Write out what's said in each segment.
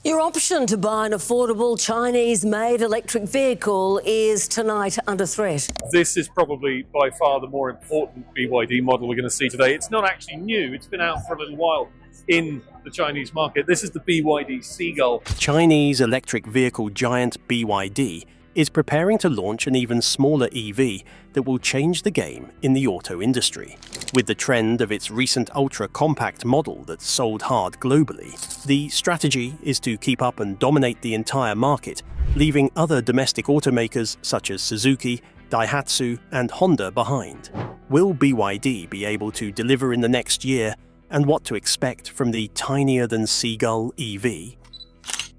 Your option to buy an affordable Chinese-made electric vehicle is tonight under threat. This is probably by far the more important BYD model we're going to see today. It's not actually new, it's been out for a little while in the Chinese market. This is the BYD Seagull. Chinese electric vehicle giant BYD is preparing to launch an even smaller EV that will change the game in the auto industry. With the trend of its recent ultra-compact model that's sold hard globally, the strategy is to keep up and dominate the entire market, leaving other domestic automakers such as Suzuki, Daihatsu, and Honda behind. Will BYD be able to deliver in the next year, and what to expect from the tinier-than-Seagull EV?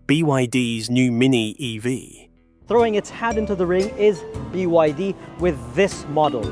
BYD's new Mini EV. Throwing its hat into the ring is BYD with this model,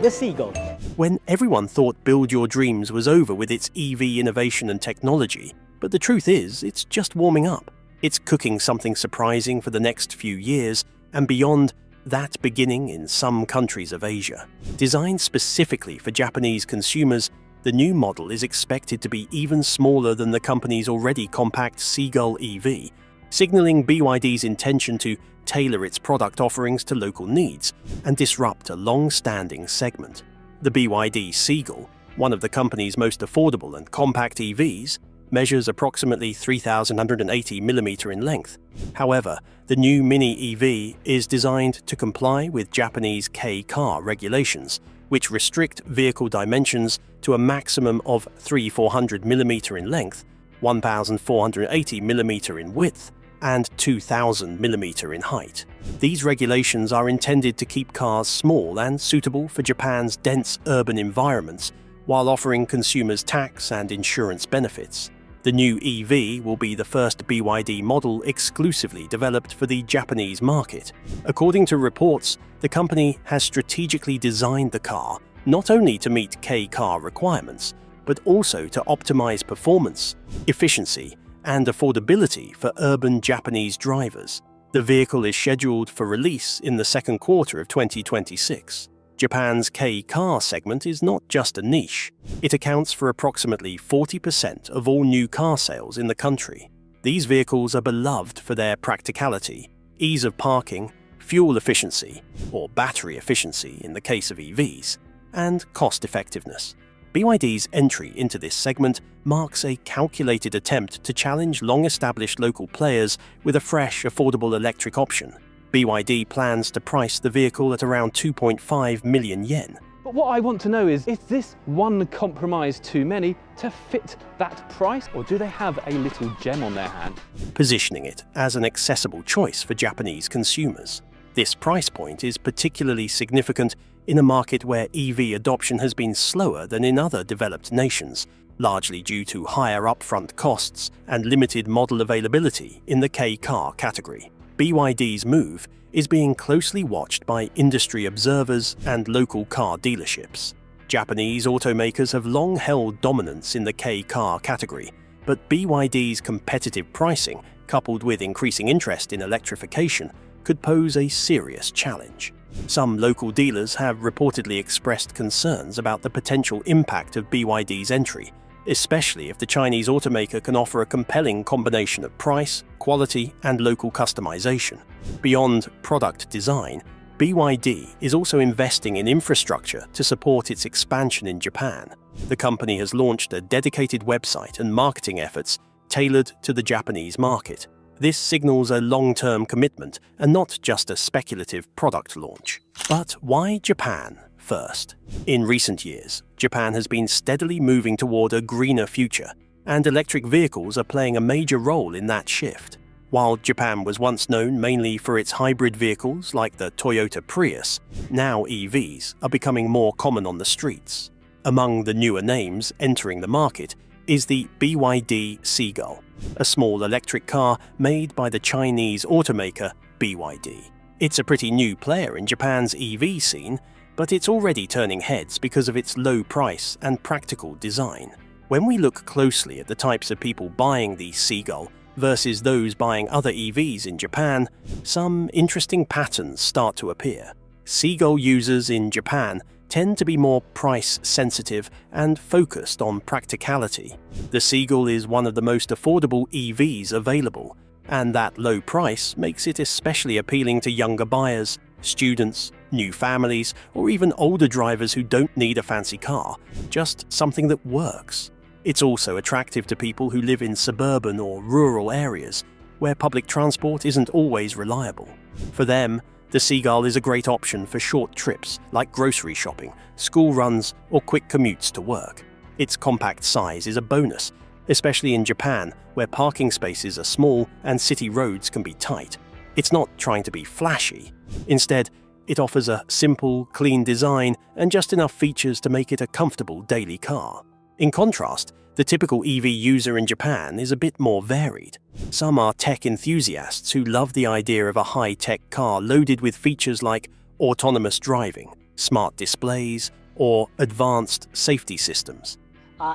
the Seagull. When everyone thought Build Your Dreams was over with its EV innovation and technology, but the truth is, it's just warming up. It's cooking something surprising for the next few years, and beyond that beginning in some countries of Asia. Designed specifically for Japanese consumers, the new model is expected to be even smaller than the company's already compact Seagull EV, signaling BYD's intention to tailor its product offerings to local needs and disrupt a long-standing segment. The BYD Seagull, one of the company's most affordable and compact EVs, measures approximately 3,180mm in length. However, the new Mini EV is designed to comply with Japanese K-car regulations, which restrict vehicle dimensions to a maximum of 3,400mm in length, 1,480mm in width, and 2,000mm in height. These regulations are intended to keep cars small and suitable for Japan's dense urban environments, while offering consumers tax and insurance benefits. The new EV will be the first BYD model exclusively developed for the Japanese market. According to reports, the company has strategically designed the car not only to meet K-car requirements, but also to optimize performance, efficiency, and affordability for urban Japanese drivers. The vehicle is scheduled for release in the second quarter of 2026. Japan's K-car segment is not just a niche. It accounts for approximately 40% of all new car sales in the country. These vehicles are beloved for their practicality, ease of parking, fuel efficiency, or battery efficiency in the case of EVs, and cost-effectiveness. BYD's entry into this segment marks a calculated attempt to challenge long-established local players with a fresh, affordable electric option. BYD plans to price the vehicle at around 2.5 million yen. But what I want to know is this one compromise too many to fit that price, or do they have a little gem on their hand? Positioning it as an accessible choice for Japanese consumers. This price point is particularly significant in a market where EV adoption has been slower than in other developed nations, largely due to higher upfront costs and limited model availability in the K-car category. BYD's move is being closely watched by industry observers and local car dealerships. Japanese automakers have long held dominance in the K-car category, but BYD's competitive pricing, coupled with increasing interest in electrification, could pose a serious challenge. Some local dealers have reportedly expressed concerns about the potential impact of BYD's entry, especially if the Chinese automaker can offer a compelling combination of price, quality, and local customization. Beyond product design, BYD is also investing in infrastructure to support its expansion in Japan. The company has launched a dedicated website and marketing efforts tailored to the Japanese market. This signals a long-term commitment and not just a speculative product launch. But why Japan first? In recent years, Japan has been steadily moving toward a greener future, and electric vehicles are playing a major role in that shift. While Japan was once known mainly for its hybrid vehicles like the Toyota Prius, now EVs are becoming more common on the streets. Among the newer names entering the market is the BYD Seagull, a small electric car made by the Chinese automaker BYD. It's a pretty new player in Japan's EV scene, but it's already turning heads because of its low price and practical design. When we look closely at the types of people buying the Seagull versus those buying other EVs in Japan, some interesting patterns start to appear. Seagull users in Japan tend to be more price-sensitive and focused on practicality. The Seagull is one of the most affordable EVs available, and that low price makes it especially appealing to younger buyers, students, new families, or even older drivers who don't need a fancy car, just something that works. It's also attractive to people who live in suburban or rural areas, where public transport isn't always reliable. For them, the Seagull is a great option for short trips like grocery shopping, school runs, or quick commutes to work. Its compact size is a bonus, especially in Japan, where parking spaces are small and city roads can be tight. It's not trying to be flashy. Instead, it offers a simple, clean design and just enough features to make it a comfortable daily car. In contrast, the typical EV user in Japan is a bit more varied. Some are tech enthusiasts who love the idea of a high-tech car loaded with features like autonomous driving, smart displays, or advanced safety systems.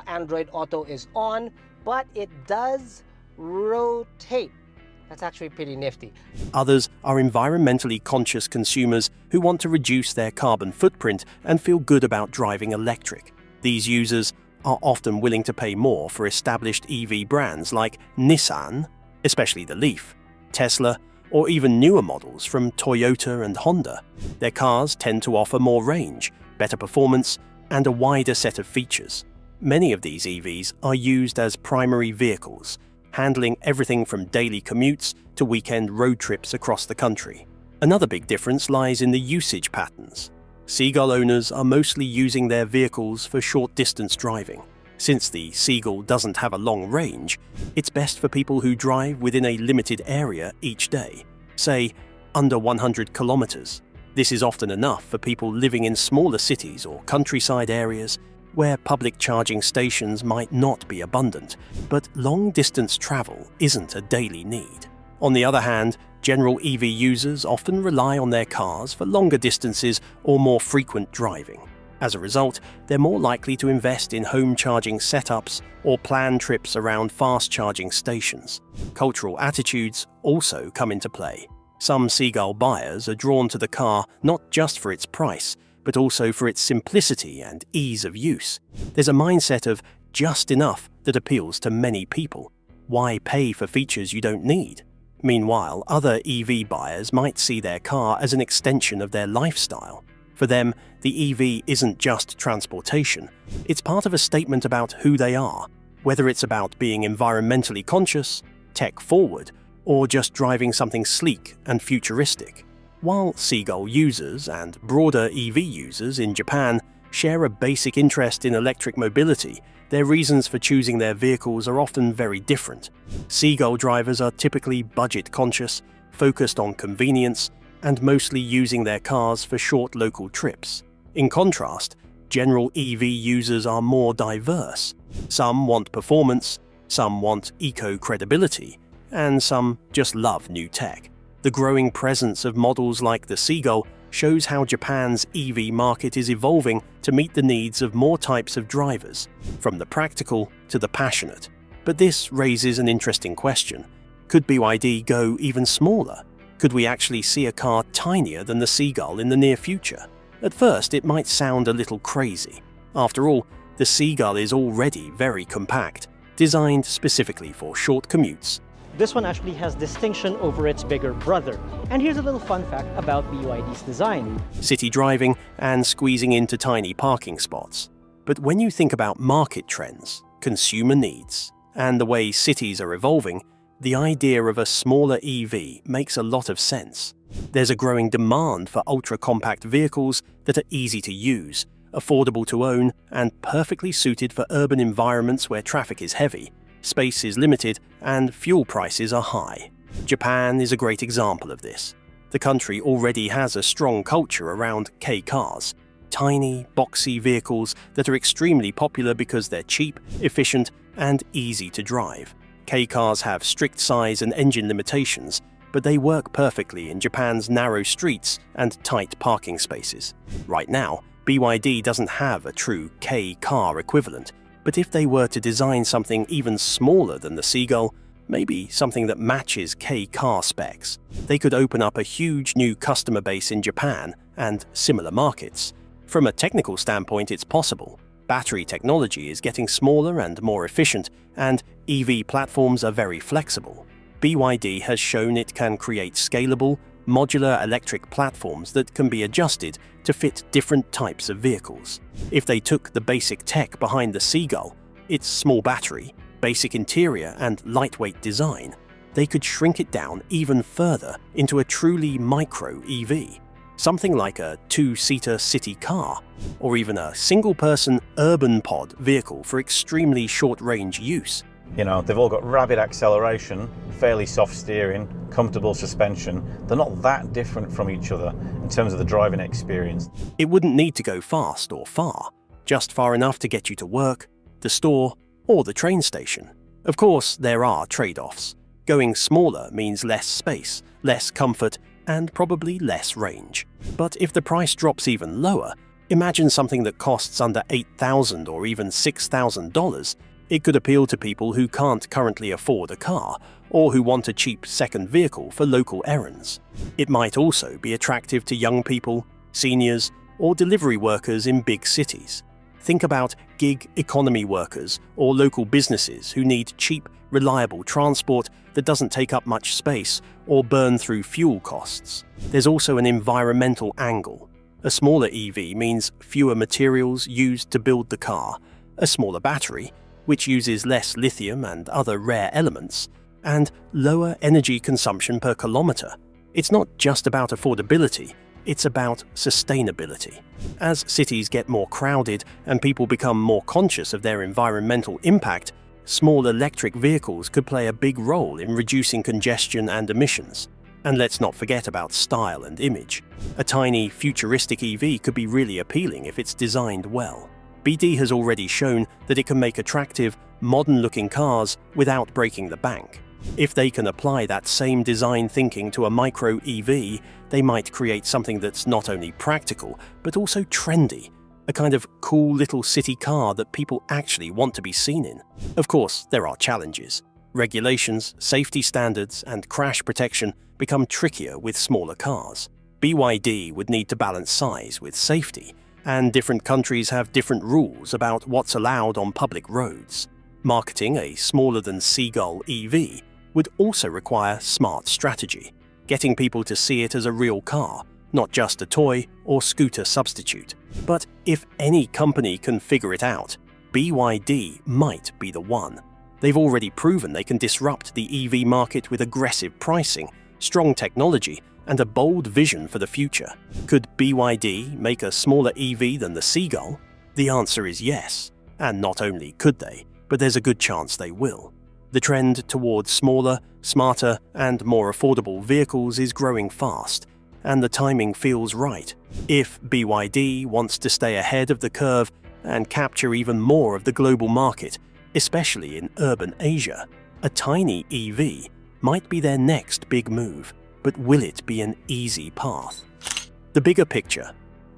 Android Auto is on, but it does rotate. That's actually pretty nifty. Others are environmentally conscious consumers who want to reduce their carbon footprint and feel good about driving electric. These users are often willing to pay more for established EV brands like Nissan, especially the Leaf, Tesla, or even newer models from Toyota and Honda. Their cars tend to offer more range, better performance, and a wider set of features. Many of these EVs are used as primary vehicles, handling everything from daily commutes to weekend road trips across the country. Another big difference lies in the usage patterns. Seagull owners are mostly using their vehicles for short-distance driving. Since the Seagull doesn't have a long range, it's best for people who drive within a limited area each day, say under 100 kilometers. This is often enough for people living in smaller cities or countryside areas where public charging stations might not be abundant, but long-distance travel isn't a daily need. On the other hand, general EV users often rely on their cars for longer distances or more frequent driving. As a result, they're more likely to invest in home charging setups or plan trips around fast charging stations. Cultural attitudes also come into play. Some Seagull buyers are drawn to the car not just for its price, but also for its simplicity and ease of use. There's a mindset of just enough that appeals to many people. Why pay for features you don't need? Meanwhile, other EV buyers might see their car as an extension of their lifestyle. For them, the EV isn't just transportation, it's part of a statement about who they are, whether it's about being environmentally conscious, tech-forward, or just driving something sleek and futuristic. While Seagull users and broader EV users in Japan share a basic interest in electric mobility, their reasons for choosing their vehicles are often very different. Seagull drivers are typically budget-conscious, focused on convenience, and mostly using their cars for short local trips. In contrast, general EV users are more diverse. Some want performance, some want eco-credibility, and some just love new tech. The growing presence of models like the Seagull shows how Japan's EV market is evolving to meet the needs of more types of drivers, from the practical to the passionate. But this raises an interesting question. Could BYD go even smaller? Could we actually see a car tinier than the Seagull in the near future? At first, it might sound a little crazy. After all, the Seagull is already very compact, designed specifically for short commutes. This one actually has distinction over its bigger brother. And here's a little fun fact about BYD's design. City driving and squeezing into tiny parking spots. But when you think about market trends, consumer needs, and the way cities are evolving, the idea of a smaller EV makes a lot of sense. There's a growing demand for ultra-compact vehicles that are easy to use, affordable to own, and perfectly suited for urban environments where traffic is heavy, space is limited, and fuel prices are high. Japan is a great example of this. The country already has a strong culture around K-cars, tiny, boxy vehicles that are extremely popular because they're cheap, efficient, and easy to drive. K-cars have strict size and engine limitations, but they work perfectly in Japan's narrow streets and tight parking spaces. Right now, BYD doesn't have a true K-car equivalent, but if they were to design something even smaller than the Seagull, maybe something that matches K-car specs, they could open up a huge new customer base in Japan and similar markets. From a technical standpoint, it's possible. Battery technology is getting smaller and more efficient, and EV platforms are very flexible. BYD has shown it can create scalable, modular electric platforms that can be adjusted to fit different types of vehicles. If they took the basic tech behind the Seagull, its small battery, basic interior, and lightweight design, they could shrink it down even further into a truly micro EV. Something like a two-seater city car, or even a single-person urban pod vehicle for extremely short-range use. You know, they've all got rapid acceleration, fairly soft steering, comfortable suspension. They're not that different from each other in terms of the driving experience. It wouldn't need to go fast or far, just far enough to get you to work, the store, or the train station. Of course, there are trade-offs. Going smaller means less space, less comfort, and probably less range. But if the price drops even lower, imagine something that costs under $8,000 or even $6,000. It could appeal to people who can't currently afford a car, or who want a cheap second vehicle for local errands. It might also be attractive to young people, seniors, or delivery workers in big cities. Think about gig economy workers or local businesses who need cheap, reliable transport that doesn't take up much space or burn through fuel costs. There's also an environmental angle. A smaller EV means fewer materials used to build the car, a smaller battery, which uses less lithium and other rare elements, and lower energy consumption per kilometre. It's not just about affordability, it's about sustainability. As cities get more crowded and people become more conscious of their environmental impact, small electric vehicles could play a big role in reducing congestion and emissions. And let's not forget about style and image. A tiny, futuristic EV could be really appealing if it's designed well. BYD has already shown that it can make attractive, modern-looking cars without breaking the bank. If they can apply that same design thinking to a micro EV, they might create something that's not only practical, but also trendy. A kind of cool little city car that people actually want to be seen in. Of course, there are challenges. Regulations, safety standards, and crash protection become trickier with smaller cars. BYD would need to balance size with safety, and different countries have different rules about what's allowed on public roads. Marketing a smaller-than-Seagull EV would also require smart strategy, getting people to see it as a real car, not just a toy or scooter substitute. But if any company can figure it out, BYD might be the one. They've already proven they can disrupt the EV market with aggressive pricing, strong technology, and a bold vision for the future. Could BYD make a smaller EV than the Seagull? The answer is yes. And not only could they, but there's a good chance they will. The trend towards smaller, smarter, and more affordable vehicles is growing fast, and the timing feels right. If BYD wants to stay ahead of the curve and capture even more of the global market, especially in urban Asia, a tiny EV might be their next big move. But will it be an easy path? The bigger picture.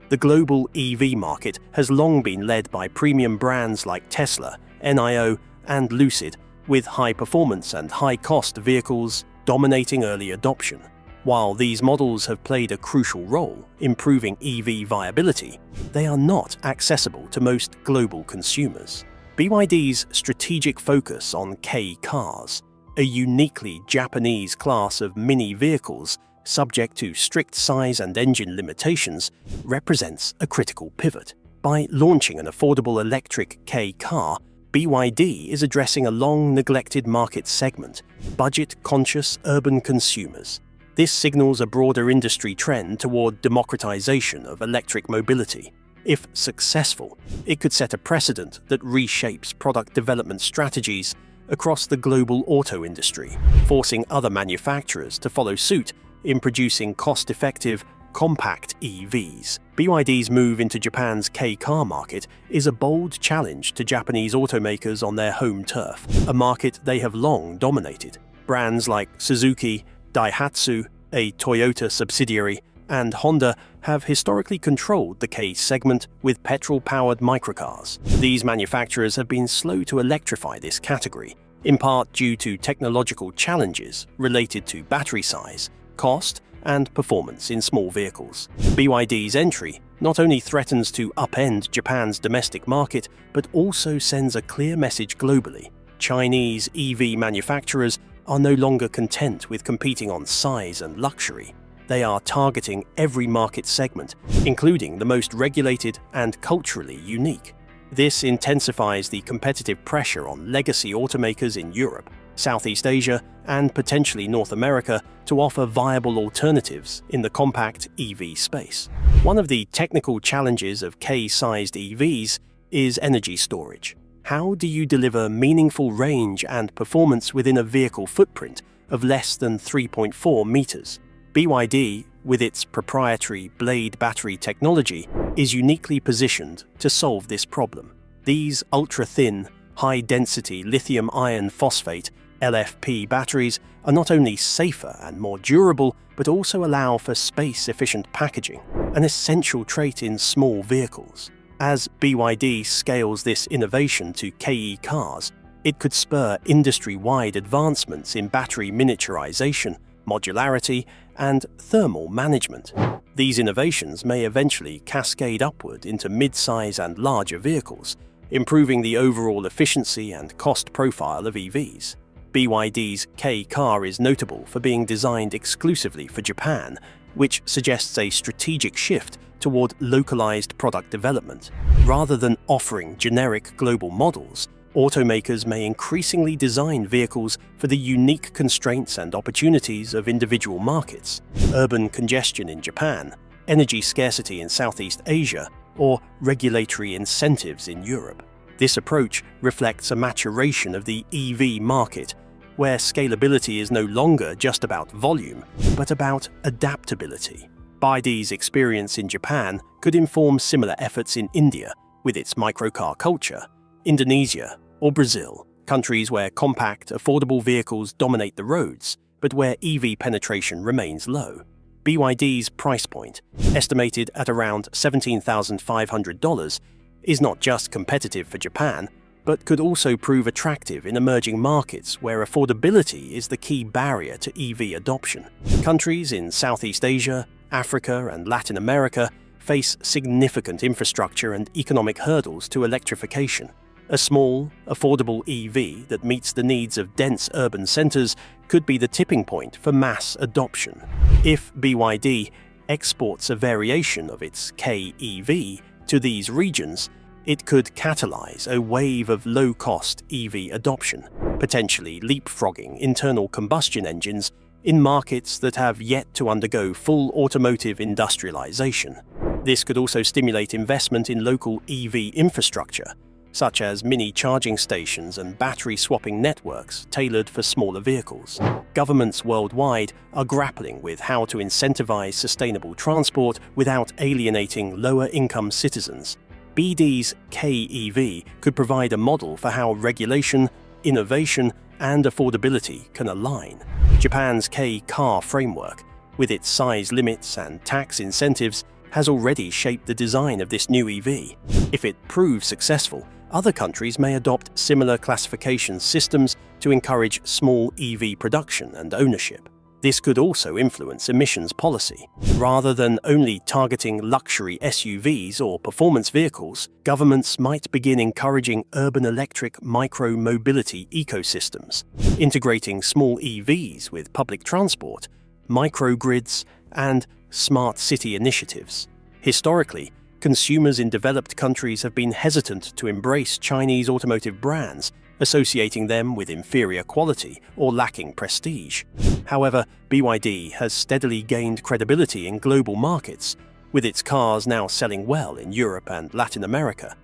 The global EV market has long been led by premium brands like Tesla, NIO, and Lucid, with high-performance and high-cost vehicles dominating early adoption. While these models have played a crucial role improving EV viability, they are not accessible to most global consumers. BYD's strategic focus on K cars, a uniquely Japanese class of mini vehicles subject to strict size and engine limitations, represents a critical pivot. By launching an affordable electric K car, BYD is addressing a long-neglected market segment, budget-conscious urban consumers. This signals a broader industry trend toward democratization of electric mobility. If successful, it could set a precedent that reshapes product development strategies across the global auto industry, forcing other manufacturers to follow suit in producing cost-effective, compact EVs. BYD's move into Japan's K-car market is a bold challenge to Japanese automakers on their home turf, a market they have long dominated. Brands like Suzuki, Daihatsu, a Toyota subsidiary, and Honda have historically controlled the K segment with petrol-powered microcars. These manufacturers have been slow to electrify this category, in part due to technological challenges related to battery size, cost, and performance in small vehicles. BYD's entry not only threatens to upend Japan's domestic market, but also sends a clear message globally. Chinese EV manufacturers are no longer content with competing on size and luxury. They are targeting every market segment, including the most regulated and culturally unique. This intensifies the competitive pressure on legacy automakers in Europe, Southeast Asia, and potentially North America to offer viable alternatives in the compact EV space. One of the technical challenges of K-sized EVs is energy storage. How do you deliver meaningful range and performance within a vehicle footprint of less than 3.4 meters? BYD, with its proprietary Blade battery technology, is uniquely positioned to solve this problem. These ultra-thin, high-density lithium iron phosphate LFP batteries are not only safer and more durable, but also allow for space-efficient packaging, an essential trait in small vehicles. As BYD scales this innovation to KE cars, it could spur industry-wide advancements in battery miniaturization, modularity, and thermal management. These innovations may eventually cascade upward into mid-size and larger vehicles, improving the overall efficiency and cost profile of EVs. BYD's K car is notable for being designed exclusively for Japan, which suggests a strategic shift toward localized product development. Rather than offering generic global models, automakers may increasingly design vehicles for the unique constraints and opportunities of individual markets. Urban congestion in Japan, energy scarcity in Southeast Asia, or regulatory incentives in Europe. This approach reflects a maturation of the EV market, where scalability is no longer just about volume, but about adaptability. BYD's experience in Japan could inform similar efforts in India, with its microcar culture, Indonesia, or Brazil, countries where compact, affordable vehicles dominate the roads, but where EV penetration remains low. BYD's price point, estimated at around $17,500, is not just competitive for Japan, but could also prove attractive in emerging markets where affordability is the key barrier to EV adoption. Countries in Southeast Asia, Africa, and Latin America face significant infrastructure and economic hurdles to electrification. A small, affordable EV that meets the needs of dense urban centers could be the tipping point for mass adoption. If BYD exports a variation of its K-EV to these regions, it could catalyze a wave of low-cost EV adoption, potentially leapfrogging internal combustion engines in markets that have yet to undergo full automotive industrialization. This could also stimulate investment in local EV infrastructure, such as mini charging stations and battery swapping networks tailored for smaller vehicles. Governments worldwide are grappling with how to incentivize sustainable transport without alienating lower-income citizens. BYD's K-EV could provide a model for how regulation, innovation, and affordability can align. Japan's K-car framework, with its size limits and tax incentives, has already shaped the design of this new EV. If it proves successful, other countries may adopt similar classification systems to encourage small EV production and ownership. This could also influence emissions policy. Rather than only targeting luxury SUVs or performance vehicles, governments might begin encouraging urban electric micro-mobility ecosystems, integrating small EVs with public transport, microgrids, and smart city initiatives. Historically, consumers in developed countries have been hesitant to embrace Chinese automotive brands, associating them with inferior quality or lacking prestige. However, BYD has steadily gained credibility in global markets, with its cars now selling well in Europe and Latin America.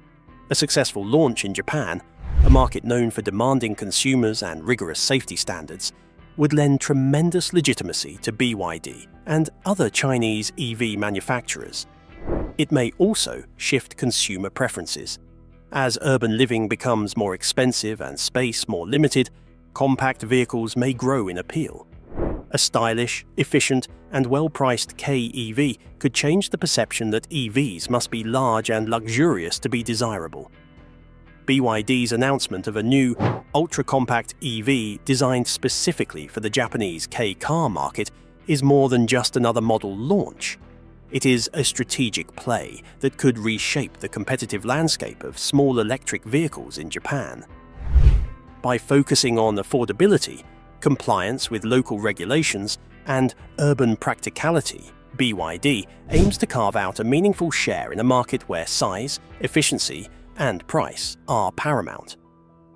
A successful launch in Japan, a market known for demanding consumers and rigorous safety standards, would lend tremendous legitimacy to BYD and other Chinese EV manufacturers. It may also shift consumer preferences. As urban living becomes more expensive and space more limited, compact vehicles may grow in appeal. A stylish, efficient, and well-priced K-EV could change the perception that EVs must be large and luxurious to be desirable. BYD's announcement of a new, ultra-compact EV designed specifically for the Japanese K-car market is more than just another model launch. It is a strategic play that could reshape the competitive landscape of small electric vehicles in Japan. By focusing on affordability, compliance with local regulations, and urban practicality, BYD aims to carve out a meaningful share in a market where size, efficiency, and price are paramount.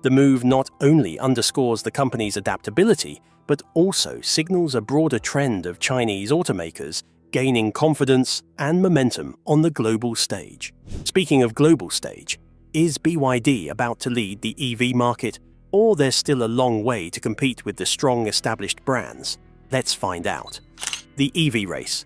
The move not only underscores the company's adaptability, but also signals a broader trend of Chinese automakers gaining confidence and momentum on the global stage. Speaking of global stage, is BYD about to lead the EV market, or there's still a long way to compete with the strong established brands? Let's find out. The EV race.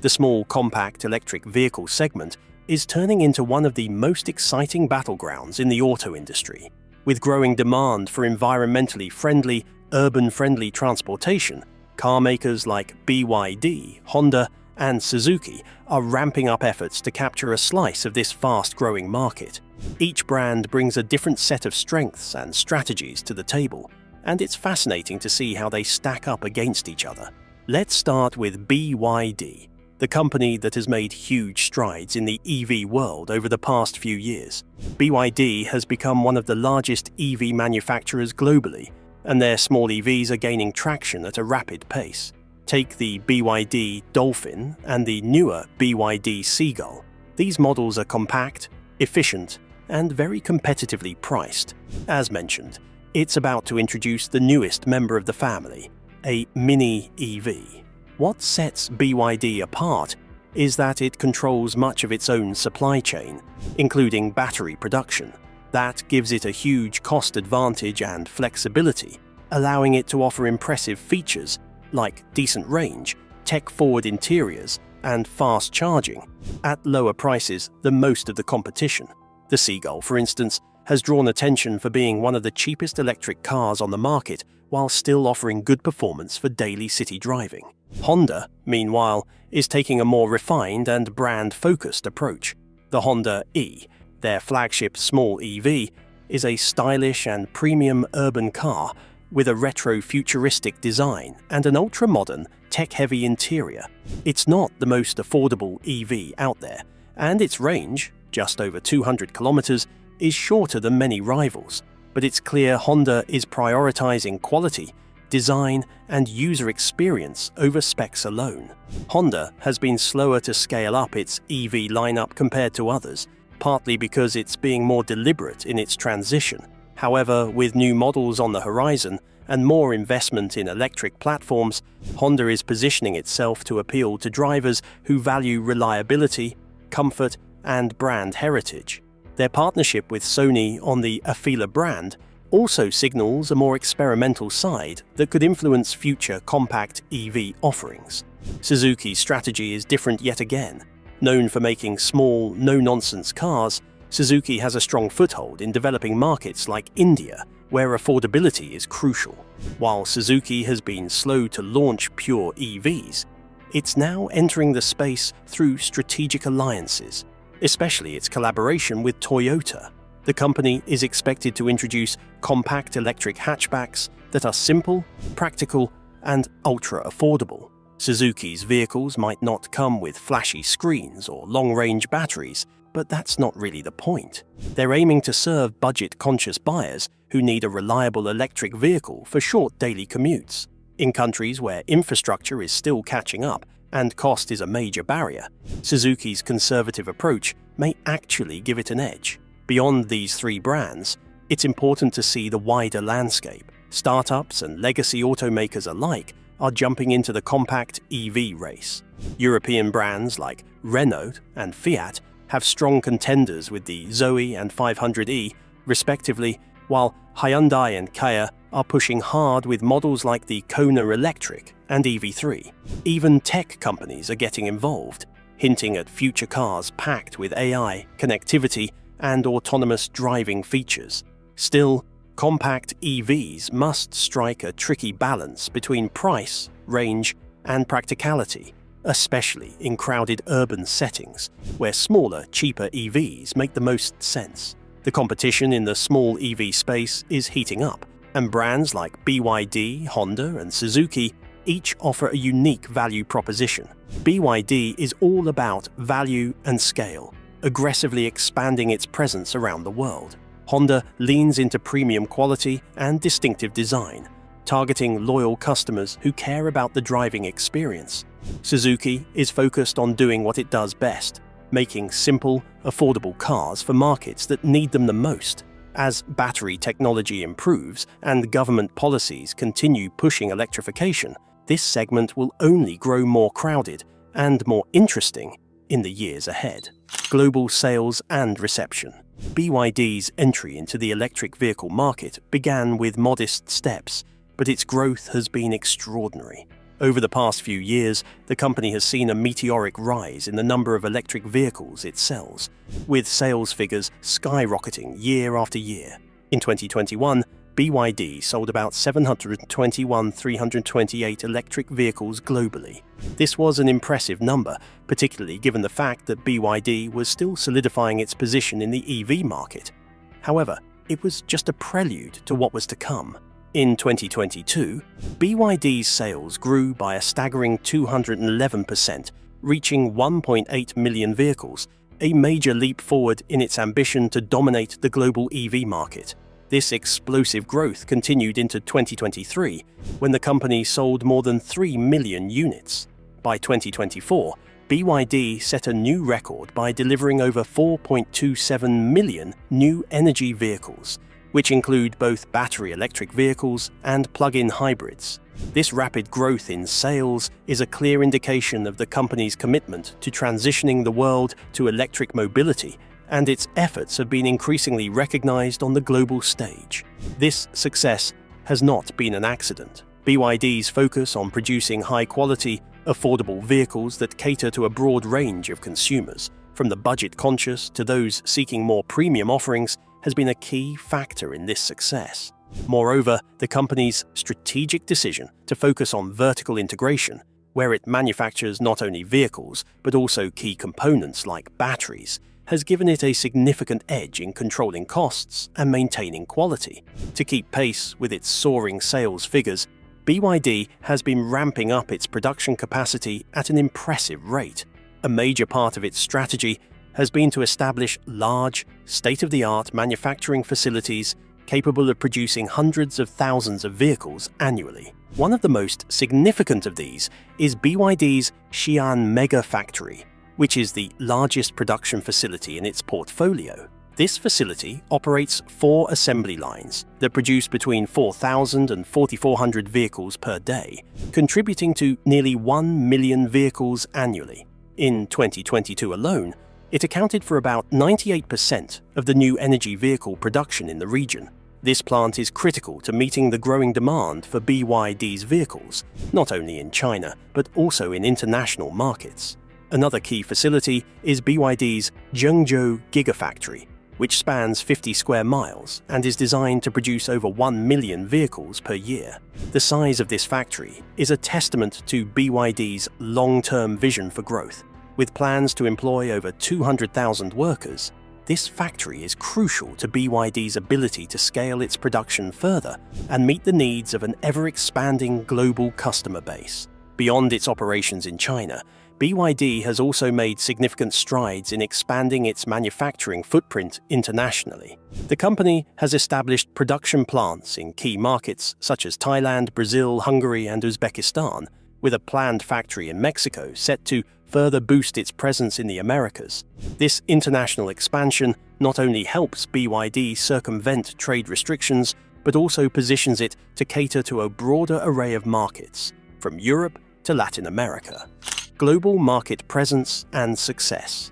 The small compact electric vehicle segment is turning into one of the most exciting battlegrounds in the auto industry. With growing demand for environmentally friendly, urban-friendly transportation, car makers like BYD, Honda, and Suzuki are ramping up efforts to capture a slice of this fast-growing market. Each brand brings a different set of strengths and strategies to the table, and it's fascinating to see how they stack up against each other. Let's start with BYD, the company that has made huge strides in the EV world over the past few years. BYD has become one of the largest EV manufacturers globally, and their small EVs are gaining traction at a rapid pace. Take the BYD Dolphin and the newer BYD Seagull. These models are compact, efficient, and very competitively priced. As mentioned, it's about to introduce the newest member of the family, a mini EV. What sets BYD apart is that it controls much of its own supply chain, including battery production. That gives it a huge cost advantage and flexibility, allowing it to offer impressive features like decent range, tech-forward interiors, and fast charging at lower prices than most of the competition. The Seagull, for instance, has drawn attention for being one of the cheapest electric cars on the market while still offering good performance for daily city driving. Honda, meanwhile, is taking a more refined and brand-focused approach. The Honda E, their flagship small EV, is a stylish and premium urban car with a retro-futuristic design and an ultra-modern, tech-heavy interior. It's not the most affordable EV out there, and its range, just over 200 kilometers, is shorter than many rivals, but it's clear Honda is prioritizing quality, design, and user experience over specs alone. Honda has been slower to scale up its EV lineup compared to others, partly because it's being more deliberate in its transition. However, with new models on the horizon and more investment in electric platforms, Honda is positioning itself to appeal to drivers who value reliability, comfort, and brand heritage. Their partnership with Sony on the Afeela brand also signals a more experimental side that could influence future compact EV offerings. Suzuki's strategy is different yet again. Known for making small, no-nonsense cars, Suzuki has a strong foothold in developing markets like India, where affordability is crucial. While Suzuki has been slow to launch pure EVs, it's now entering the space through strategic alliances, especially its collaboration with Toyota. The company is expected to introduce compact electric hatchbacks that are simple, practical, and ultra-affordable. Suzuki's vehicles might not come with flashy screens or long-range batteries, but that's not really the point. They're aiming to serve budget-conscious buyers who need a reliable electric vehicle for short daily commutes. In countries where infrastructure is still catching up and cost is a major barrier, Suzuki's conservative approach may actually give it an edge. Beyond these three brands, it's important to see the wider landscape. Startups and legacy automakers alike are jumping into the compact EV race. European brands like Renault and Fiat have strong contenders with the Zoe and 500e, respectively, while Hyundai and Kia are pushing hard with models like the Kona Electric and EV3. Even tech companies are getting involved, hinting at future cars packed with AI, connectivity, and autonomous driving features. Still, compact EVs must strike a tricky balance between price, range, and practicality, especially in crowded urban settings, where smaller, cheaper EVs make the most sense. The competition in the small EV space is heating up, and brands like BYD, Honda, and Suzuki each offer a unique value proposition. BYD is all about value and scale, aggressively expanding its presence around the world. Honda leans into premium quality and distinctive design, targeting loyal customers who care about the driving experience. Suzuki is focused on doing what it does best, making simple, affordable cars for markets that need them the most. As battery technology improves and government policies continue pushing electrification, this segment will only grow more crowded and more interesting in the years ahead. Global sales and reception. BYD's entry into the electric vehicle market began with modest steps, but its growth has been extraordinary. Over the past few years, the company has seen a meteoric rise in the number of electric vehicles it sells, with sales figures skyrocketing year after year. In 2021, BYD sold about 721,328 electric vehicles globally. This was an impressive number, particularly given the fact that BYD was still solidifying its position in the EV market. However, it was just a prelude to what was to come. In 2022, BYD's sales grew by a staggering 211%, reaching 1.8 million vehicles, a major leap forward in its ambition to dominate the global EV market. This explosive growth continued into 2023, when the company sold more than 3 million units. By 2024, BYD set a new record by delivering over 4.27 million new energy vehicles, which include both battery electric vehicles and plug-in hybrids. This rapid growth in sales is a clear indication of the company's commitment to transitioning the world to electric mobility, and its efforts have been increasingly recognized on the global stage. This success has not been an accident. BYD's focus on producing high-quality, affordable vehicles that cater to a broad range of consumers, from the budget-conscious to those seeking more premium offerings, has been a key factor in this success. Moreover, the company's strategic decision to focus on vertical integration, where it manufactures not only vehicles but also key components like batteries, has given it a significant edge in controlling costs and maintaining quality. To keep pace with its soaring sales figures, BYD has been ramping up its production capacity at an impressive rate. A major part of its strategy has been to establish large, state-of-the-art manufacturing facilities capable of producing hundreds of thousands of vehicles annually. One of the most significant of these is BYD's Xi'an Mega Factory, which is the largest production facility in its portfolio. This facility operates 4 assembly lines that produce between 4,000 and 4,400 vehicles per day, contributing to nearly 1 million vehicles annually. In 2022 alone, it accounted for about 98% of the new energy vehicle production in the region. This plant is critical to meeting the growing demand for BYD's vehicles, not only in China, but also in international markets. Another key facility is BYD's Zhengzhou Gigafactory, which spans 50 square miles and is designed to produce over 1 million vehicles per year. The size of this factory is a testament to BYD's long-term vision for growth. With plans to employ over 200,000 workers, this factory is crucial to BYD's ability to scale its production further and meet the needs of an ever-expanding global customer base. Beyond its operations in China, BYD has also made significant strides in expanding its manufacturing footprint internationally. The company has established production plants in key markets such as Thailand, Brazil, Hungary, and Uzbekistan, with a planned factory in Mexico set to further boost its presence in the Americas. This international expansion not only helps BYD circumvent trade restrictions, but also positions it to cater to a broader array of markets, from Europe to Latin America. Global market presence and success.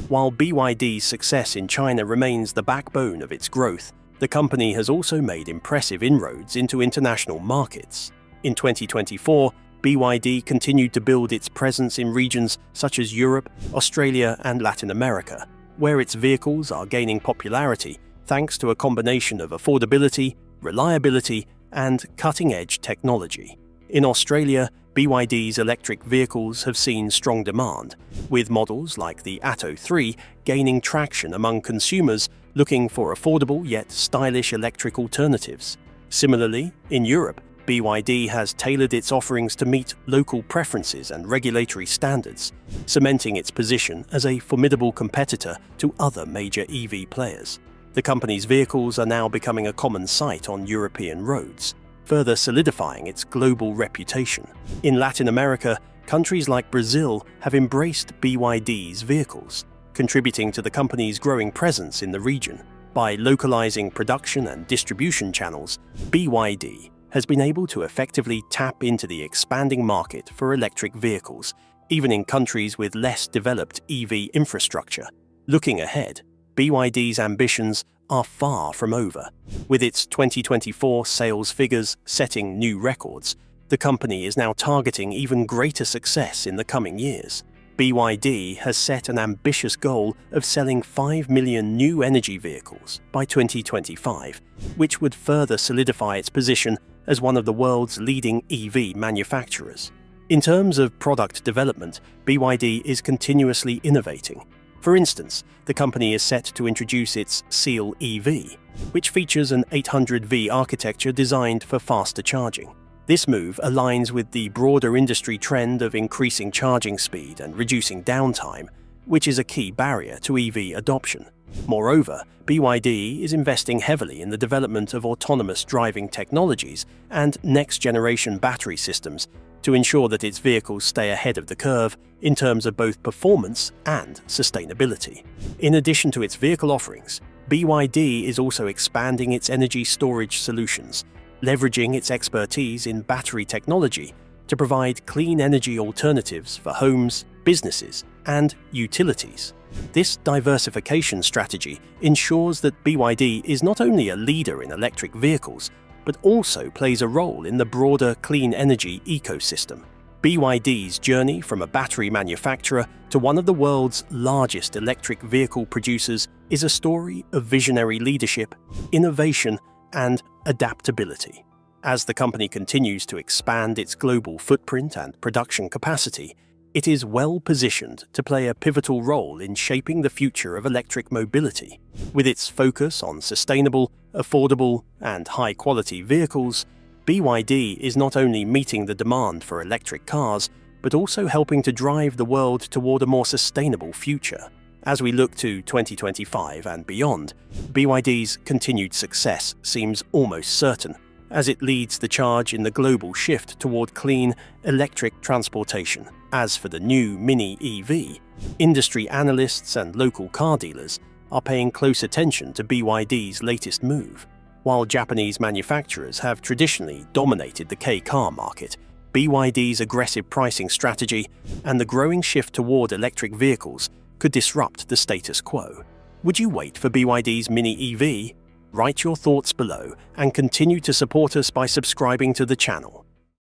While BYD's success in China remains the backbone of its growth, the company has also made impressive inroads into international markets. In 2024, BYD continued to build its presence in regions such as Europe, Australia, and Latin America, where its vehicles are gaining popularity thanks to a combination of affordability, reliability, and cutting-edge technology. In Australia, BYD's electric vehicles have seen strong demand, with models like the Atto 3 gaining traction among consumers looking for affordable yet stylish electric alternatives. Similarly, in Europe, BYD has tailored its offerings to meet local preferences and regulatory standards, cementing its position as a formidable competitor to other major EV players. The company's vehicles are now becoming a common sight on European roads, further solidifying its global reputation. In Latin America, countries like Brazil have embraced BYD's vehicles, contributing to the company's growing presence in the region. By localizing production and distribution channels, BYD has been able to effectively tap into the expanding market for electric vehicles, even in countries with less developed EV infrastructure. Looking ahead, BYD's ambitions are far from over. With its 2024 sales figures setting new records, the company is now targeting even greater success in the coming years. BYD has set an ambitious goal of selling 5 million new energy vehicles by 2025, which would further solidify its position as one of the world's leading EV manufacturers. In terms of product development, BYD is continuously innovating. For instance, the company is set to introduce its Seal EV, which features an 800V architecture designed for faster charging. This move aligns with the broader industry trend of increasing charging speed and reducing downtime, which is a key barrier to EV adoption. Moreover, BYD is investing heavily in the development of autonomous driving technologies and next-generation battery systems to ensure that its vehicles stay ahead of the curve in terms of both performance and sustainability. In addition to its vehicle offerings, BYD is also expanding its energy storage solutions, leveraging its expertise in battery technology to provide clean energy alternatives for homes, businesses, and utilities. This diversification strategy ensures that BYD is not only a leader in electric vehicles, but also plays a role in the broader clean energy ecosystem. BYD's journey from a battery manufacturer to one of the world's largest electric vehicle producers is a story of visionary leadership, innovation, and adaptability. As the company continues to expand its global footprint and production capacity, it is well positioned to play a pivotal role in shaping the future of electric mobility. With its focus on sustainable, affordable, and high-quality vehicles, BYD is not only meeting the demand for electric cars, but also helping to drive the world toward a more sustainable future. As we look to 2025 and beyond, BYD's continued success seems almost certain, as it leads the charge in the global shift toward clean, electric transportation. As for the new Mini EV, industry analysts and local car dealers are paying close attention to BYD's latest move. While Japanese manufacturers have traditionally dominated the K-car market, BYD's aggressive pricing strategy and the growing shift toward electric vehicles could disrupt the status quo. Would you wait for BYD's Mini EV? Write your thoughts below and continue to support us by subscribing to the channel.